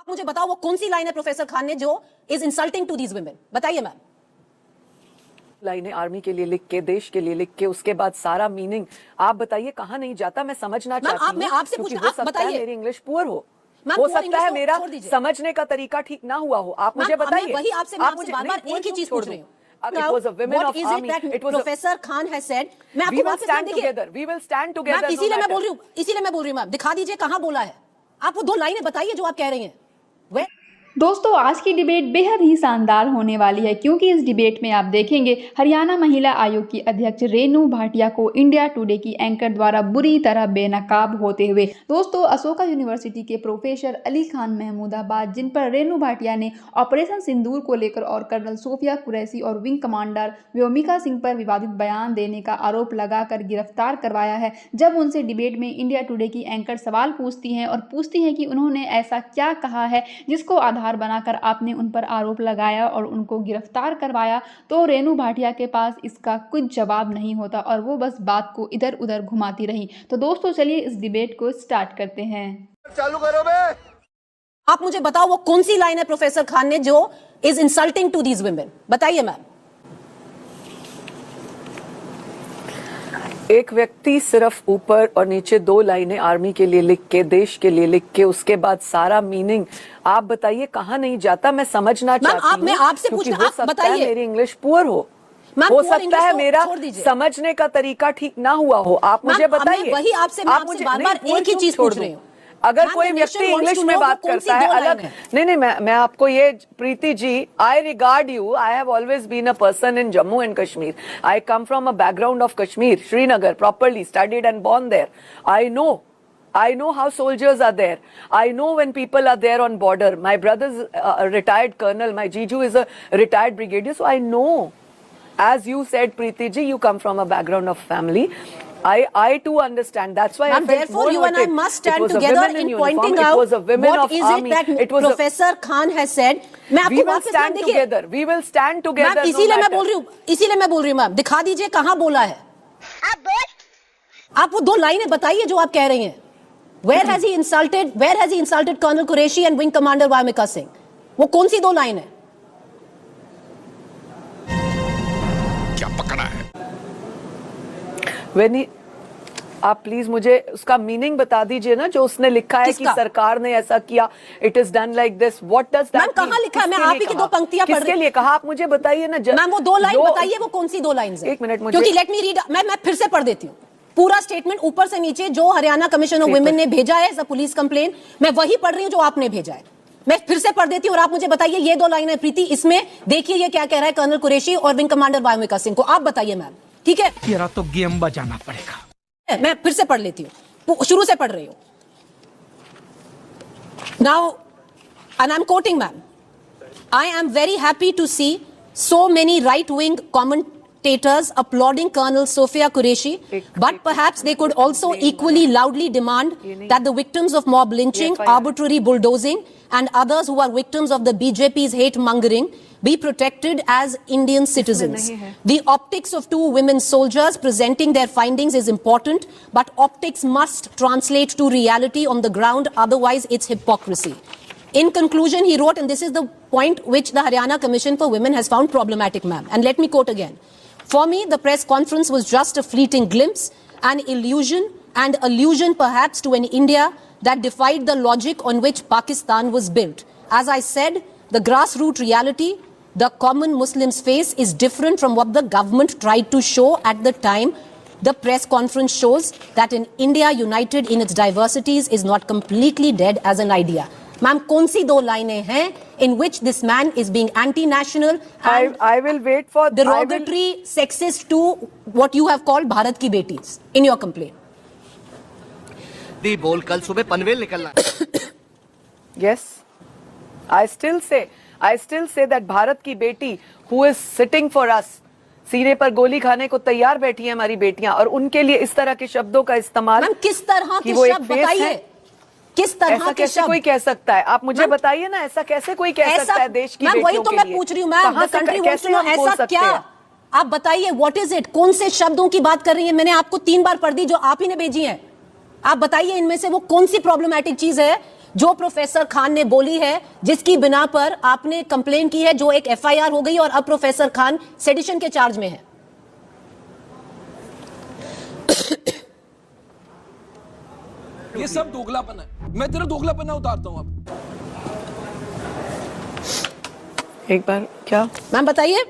मुझे बताओ वो कौन सी लाइन है प्रोफेसर खान ने जो is insulting to these women, बताइए मैम। लाइनें आर्मी के लिए लिख के, देश के लिए लिख के, उसके बाद सारा मीनिंग आप बताइए कहाँ नहीं जाता। मैं समझना चाहती हूँ। मैं आपसे पूछ, आप बताइए। मेरी इंग्लिश पुअर हो सकता है मेरा समझने का तरीका ठीक ना हुआ हो। आप मुझे बताइए। वही आपसे बार-बार एक ही चीज पूछ रही हूँ। It was a women of army. It was Professor Khan has said. मैं आपको बात stand together. We will stand together. इसीलिए मैं बोल रही हूँ मैम, दिखा दीजिए कहाँ बोला है। आप वो 2 लाइनें बताइए जो आप कह रही हैं। दोस्तों, आज की डिबेट बेहद ही शानदार होने वाली है, क्योंकि इस डिबेट में आप देखेंगे हरियाणा महिला आयोग की अध्यक्ष रेणु भाटिया को इंडिया टुडे की एंकर द्वारा बुरी तरह बेनकाब होते हुए। दोस्तों, अशोका यूनिवर्सिटी के प्रोफेसर अली खान महमूदाबाद, जिन पर रेणु भाटिया ने ऑपरेशन सिंदूर को लेकर और कर्नल सोफिया कुरैशी और विंग कमांडर व्योमिका सिंह पर विवादित बयान देने का आरोप लगाकर गिरफ्तार करवाया है, जब उनसे डिबेट में इंडिया टुडे की एंकर सवाल पूछती हैं और पूछती हैं कि उन्होंने ऐसा क्या कहा है जिसको आधार बनाकर आपने उन पर आरोप लगाया और उनको गिरफ्तार करवाया, तो रेणु भाटिया के पास इसका कुछ जवाब नहीं होता और वो बस बात को इधर उधर घुमाती रही। तो दोस्तों, चलिए इस डिबेट को स्टार्ट करते हैं। चालू करो बे। आप मुझे बताओ वो कौन सी लाइन है प्रोफेसर खान ने जो is insulting to these women, बताइए मैम। एक व्यक्ति सिर्फ ऊपर और नीचे 2 लाइनें आर्मी के लिए लिख के, देश के लिए लिख के, उसके बाद सारा मीनिंग आप बताइए कहाँ नहीं जाता। मैं समझना चाहती हूँ। मैं आपसे पूछ, आप बताइए। मेरी इंग्लिश पुअर हो सकता है मेरा समझने का तरीका ठीक ना हुआ हो। आप मुझे बताइए। वही आपसे बार-बार एक ही चीज पूछ रही हूँ। अगर कोई व्यक्ति इंग्लिश में बात करता है अलग, नहीं, मैं आपको ये, Preeti ji, I regard you, I have always been a person in Jammu and Kashmir. I come from a background of Kashmir, Srinagar, properly studied and born there. I know how soldiers are there. I know when people are there on border. My brother's a retired colonel. My Jiju is a retired brigadier. So I know. As you said, Preeti ji, you come from a background of family. I too understand. That's why I felt therefore more you and I hurted. must stand together in pointing out what is it that Professor Khan has said. मैं आपको बात से stand together. We will stand together. Ma'am, इसीलिए मैं बोल रही हूँ ma'am, दिखा दीजिए कहाँ बोला है। आप वो 2 लाइनें बताइए जो आप कह रही हैं। Where has he insulted Colonel Qureshi and Wing Commander Vyomika Singh? वो कौन सी 2 लाइन है? क्या पकड़ा है? आप प्लीज मुझे उसका मीनिंग बता दीजिए ना, जो उसने लिखा है कि सरकार ने ऐसा किया, it is done like this. What does that mean? कहाँ लिखा है? मैं आप ही की 2 पंक्तियां पढ़ रही हूं। किसके लिए कहा? आप मुझे बताइए ना। मैम, वो 2 लाइन बताइए, वो कौन सी 2 लाइन है? 1 मिनट मुझे, क्योंकि लेट मी रीड, मैं फिर से पढ़ देती हूँ पूरा स्टेटमेंट ऊपर से नीचे जो हरियाणा कमीशन ऑफ वुमेन ने भेजा है एज अ पुलिस कंप्लेन। मैं वही पढ़ रही हूँ जो आपने भेजा है। मैं फिर से पढ़ देती हूँ और आप मुझे बताइए ये 2 लाइन है प्रीति, इसमें देखिए ये क्या कह रहा है कर्नल कुरैशी और विंग कमांडर वायोमिका सिंह को। आप बताइए मैम, ठीक है? तेरा तो गेम बजाना पड़ेगा। मैं फिर से पढ़ लेती हूँ, शुरू से पढ़ रही हूँ। Now and I am quoting ma'am, I am very happy to see so many right-wing commentators applauding Colonel Sophia Qureshi, but perhaps they could also equally loudly demand that the victims of mob lynching, arbitrary bulldozing, and others who are victims of the BJP's hate-mongering be protected as Indian citizens. The optics of 2 women soldiers presenting their findings is important, but optics must translate to reality on the ground, otherwise it's hypocrisy. In conclusion, he wrote, and this is the point which the Haryana Commission for Women has found problematic, ma'am. And let me quote again. For me, the press conference was just a fleeting glimpse, an illusion, and allusion perhaps to an India that defied the logic on which Pakistan was built. As I said, the grassroots reality the common Muslims face is different from what the government tried to show at the time. The press conference shows that in India united in its diversities is not completely dead as an idea. Ma'am, कौन सी 2 लाइनें हैं in which this man is being anti-national and I will wait for derogatory, sexist to what you have called Bharat ki betis in your complaint? दी बोल, कल सुबह पनवेल निकलना। Yes, I still say that Bharat की बेटी who is sitting for us, सीने पर गोली खाने को तैयार बैठी है हमारी बेटियां, और उनके लिए इस तरह के शब्दों का इस्तेमाल। मैम, किस तरह के शब्द बताइए? किस तरह ऐसा कैसे कोई कह सकता है? आप मुझे बताइए ना, ऐसा कैसे कोई कह सकता है देश की बेटियों के लिए? वही तो मैं पूछ रही हूँ ma'am, the country wants to know, ऐसा क्या? आप बताइए, व्हाट इज इट? कौन से शब्दों की बात कर रही है? मैंने आपको 3 बार पढ़ दी जो आप ही ने भेजी है। आप बताइए इनमें से वो कौन सी प्रॉब्लमैटिक चीज है जो प्रोफेसर खान ने बोली है, जिसकी बिना पर आपने कंप्लेन की है, जो एक एफआईआर हो गई और अब प्रोफेसर खान सेडिशन के चार्ज में है। ये सब दोगलापन है। मैं तेरा दोगलापन उतारता हूं अब। एक बार क्या? मैम बताइए।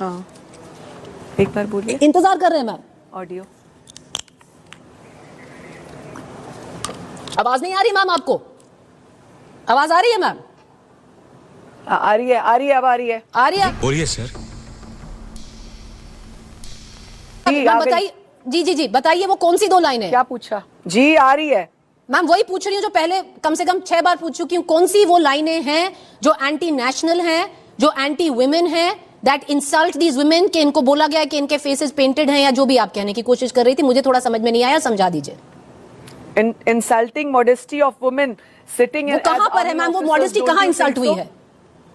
हाँ, एक बार बोलिए। इंतजार कर रहे हैं मैम। ऑडियो आवाज नहीं आ रही मैम आपको? आवाज आ रही है मैम? आ रही है, आ रही है, अब आ रही है। आ रही है? बोलिए सर। जी, मैम आ गई। बताइए। जी जी जी बताइए, वो कौन सी 2 लाइनें? क्या पूछा? जी आ रही है मैम वही पूछ रही हूँ जो पहले कम से कम 6 बार पूछ चुकी हूँ। कौन सी वो लाइनें हैं जो एंटी नेशनल हैं, जो एंटी वुमेन हैं, दैट इंसल्ट दीज वुमेन, कि इनको बोला गया है कि इनके फेसेस पेंटेड हैं, या जो भी आप कहने की कोशिश कर रही थी, मुझे थोड़ा समझ में नहीं आया, समझा दीजिए। Insulting modesty of women sitting. वो कहां पर है मैम? वो मॉडेस्टी कहां इंसल्ट हुई है?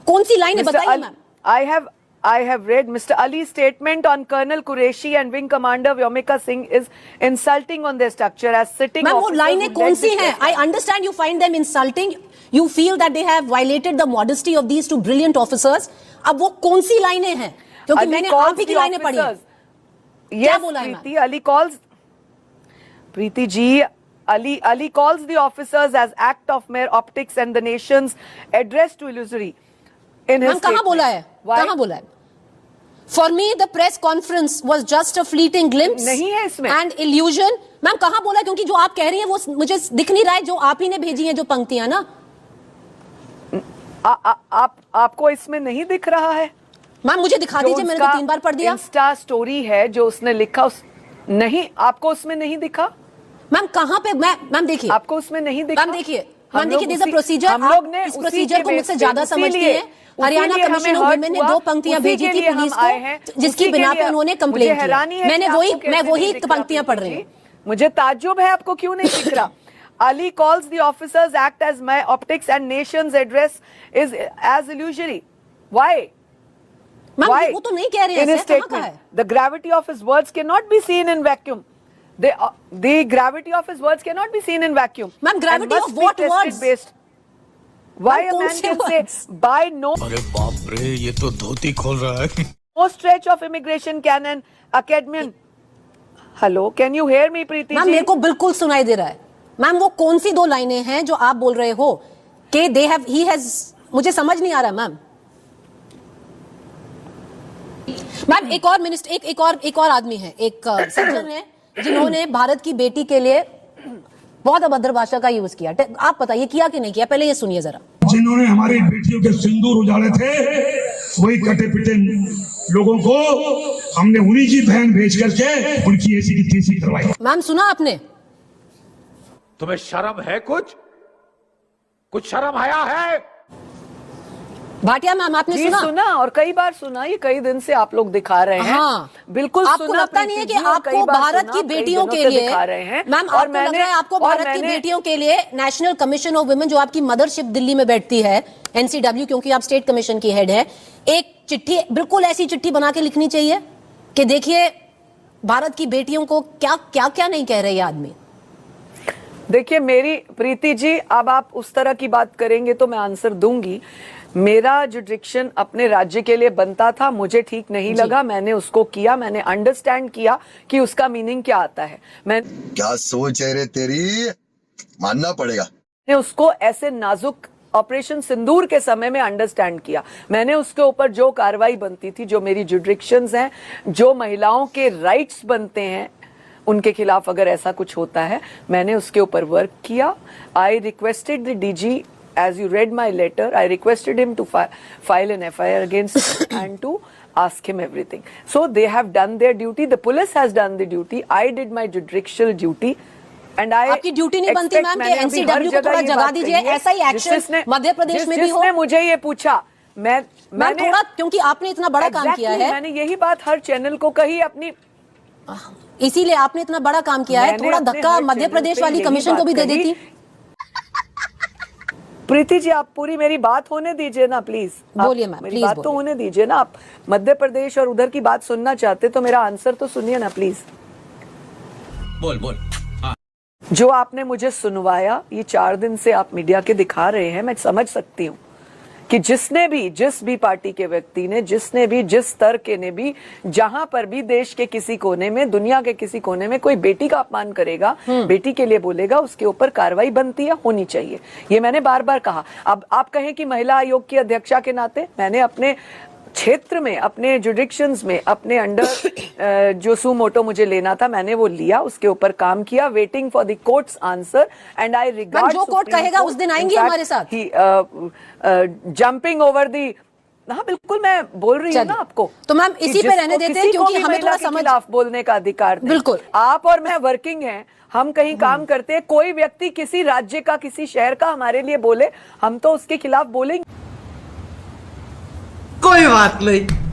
कौन सी लाइन है बताइए ma'am. I have read Mr. Ali's statement on Colonel Qureshi and Wing Commander Vyomika Singh is insulting on their structure as sitting ma'am वो officers लाइनें who कौन led सी the हैं? press. I understand you find them insulting. You feel that they have violated the modesty of these 2 brilliant officers. अब वो कौन सी लाइनें हैं? क्योंकि Ali मैंने calls आप ही की the लाइनें पढ़ी हैं। officers. क्या Yes, बोला है ma'am? Preeti, Preeti ji, Ali calls the officers as act of mere optics and the nation's address to illusory. In his ma'am कहां बोला है? Why? कहां बोला है? For me, the press conference was just a fleeting glimpse. नहीं है इसमें। And illusion. Ma'am कहां बोला है? क्योंकि जो आप कह रही हैं वो मुझे दिख नहीं रहा है, जो आप ही ने भेजी हैं जो पंक्तियां ना। आपको इसमें नहीं दिख रहा है? मैम मुझे दिखा दीजिए, मैंने तो 3 बार पढ़ दिया। इंस्टा स्टोरी है जो उसने लिखा, नहीं आपको उसमें नहीं दिखा? मैम कहां पे? मैम देखिए, आपको उसमें नहीं दिखा? मैम देखिए, मैम देखिए, दिस प्रोसीजर। हम लोग ने इस प्रोसीजर को मुझसे ज्यादा समझती हैं। हरियाणा कमीशन ऑफ वुमेन ने 2 पंक्तियां भेजी थी पुलिस को, जिसकी बिना पे उन्होंने कंप्लेन की। मैं वही पंक्तियां पढ़ रही हूँ। मुझे ताज्जुब है आपको क्यों नहीं दिख रहा? Ali calls the officers act as my optics and nation's address is as illusory. Why? Ma'am Why? वो तो नहीं कह रहे हैं, In his ऐसा कहाँ का statement, है? the gravity of his words cannot be seen in vacuum. The gravity of his words cannot be seen in vacuum. Ma'am, gravity and must of be what tested words? Based. Why Ma'am, a कौन man से can words? say by no अरे बाप रे, ये तो धोती खोल रहा है। no stretch of immigration can an academian. Hello, can you hear me, Preeti ma'am ji? मेरे को बिल्कुल सुनाई दे रहा है। मैम वो कौन सी 2 लाइनें हैं जो आप बोल रहे हो कि दे हैव, ही हैज, मुझे समझ नहीं आ रहा मैम। मैम एक और मिनिस्टर, एक और आदमी है, एक सज्जन है जिन्होंने भारत की बेटी के लिए बहुत अभद्र भाषा का यूज किया। आप बताइए किया कि नहीं किया? पहले ये सुनिए जरा। जिन्होंने हमारी बेटियों के सिंदूर उजाड़े थे, वही कटे पिटे लोगों को हमने उन्हीं की बहन भेज करके उनकी ऐसी की तैसी करवाई। मैम सुना आपने? तुम्हें शर्म है? कुछ शर्म आया है? भाटिया मैम आपने जी सुना और कई बार सुना, ये कई दिन से आप लोग दिखा रहे हैं। हाँ, बिल्कुल आपको सुना। लगता नहीं है कि प्रीति जी, और आपको कई बार भारत सुना, की कई बेटियों दिनों के से लिए, दिखा रहे हैं। मैम और आपको लग रहा है आपको भारत की बेटियों के लिए नेशनल कमीशन ऑफ वुमेन, जो आपकी मदरशिप दिल्ली में बैठती है, एनसीडब्ल्यू, क्योंकि आप स्टेट कमीशन की हेड है, एक चिट्ठी, बिल्कुल ऐसी चिट्ठी बना के लिखनी चाहिए कि देखिए भारत की बेटियों को क्या क्या क्या नहीं कह रहे ये आदमी। देखिए मेरी प्रीति जी, अब आप उस तरह की बात करेंगे तो मैं आंसर दूंगी। मेरा जो डिक्शन अपने राज्य के लिए बनता था, मुझे ठीक नहीं लगा, मैंने उसको किया, मैंने अंडरस्टैंड किया कि उसका मीनिंग क्या आता है। क्या सोच है रे तेरी, मानना पड़ेगा। मैंने उसको ऐसे नाजुक ऑपरेशन सिंदूर के समय में अंडरस्टैंड किया। मैंने उसके ऊपर जो कार्रवाई बनती थी, जो मेरी जुडिक्शंस हैं, जो महिलाओं के राइट्स बनते हैं, उनके खिलाफ अगर ऐसा कुछ होता है, मैंने उसके ऊपर वर्क किया। I requested the DG, as you read my letter, I requested him to file an FIR against and to ask him everything. So they have done their duty. The police has done the duty. I did my judicial duty. And I आपकी duty नहीं बनती ma'am कि NCW को थोड़ा जगा दीजिए? ऐसा ही action Madhya Pradesh में भी हो। जिसने मुझे ये पूछा, मैंने थोड़ा, क्योंकि आपने इतना बड़ा काम किया है, मैंने यही बात हर चैनल को कही अपनी, इसीलिए आपने इतना बड़ा काम किया है, थोड़ा धक्का मध्य प्रदेश वाली कमीशन को भी दे देती। प्रीति जी आप पूरी मेरी बात होने दीजिए ना प्लीज। बोलिए मैम, मेरी बात तो होने दीजिए ना। आप मध्य प्रदेश और उधर की बात सुनना चाहते तो मेरा आंसर तो सुनिए ना प्लीज। बोल। जो आपने मुझे सुनवाया, ये 4 दिन से आप मीडिया के दिखा रहे हैं, मैं समझ सकती हूँ कि जिस भी पार्टी के व्यक्ति ने, जिस स्तर के ने भी, जहां पर भी देश के किसी कोने में, दुनिया के किसी कोने में कोई बेटी का अपमान करेगा, बेटी के लिए बोलेगा, उसके ऊपर कार्रवाई बनती है, होनी चाहिए। ये मैंने बार बार कहा। अब आप कहें कि महिला आयोग की अध्यक्षा के नाते मैंने अपने क्षेत्र में, अपने जुडिक्शंस में, अपने अंडर जो सुमोटो मुझे लेना था, मैंने वो लिया, उसके ऊपर काम किया, waiting for the courts answer, and I regard जो कोर्ट कहेगा उस दिन आएंगी हमारे साथ। जंपिंग ओवर दी, हाँ बिल्कुल, मैं बोल रही हूँ ना आपको। तो मैम इसी पे रहने देते हैं, क्योंकि हमें थोड़ा समझ, खिलाफ बोलने का अधिकार नहीं। बिल्कुल, आप और मैं वर्किंग हैं, हम कहीं काम करते हैं, कोई व्यक्ति किसी राज्य का, किसी शहर का हमारे लिए बोले, हम तो उसके खिलाफ बोलेंगे। कोई बात नहीं।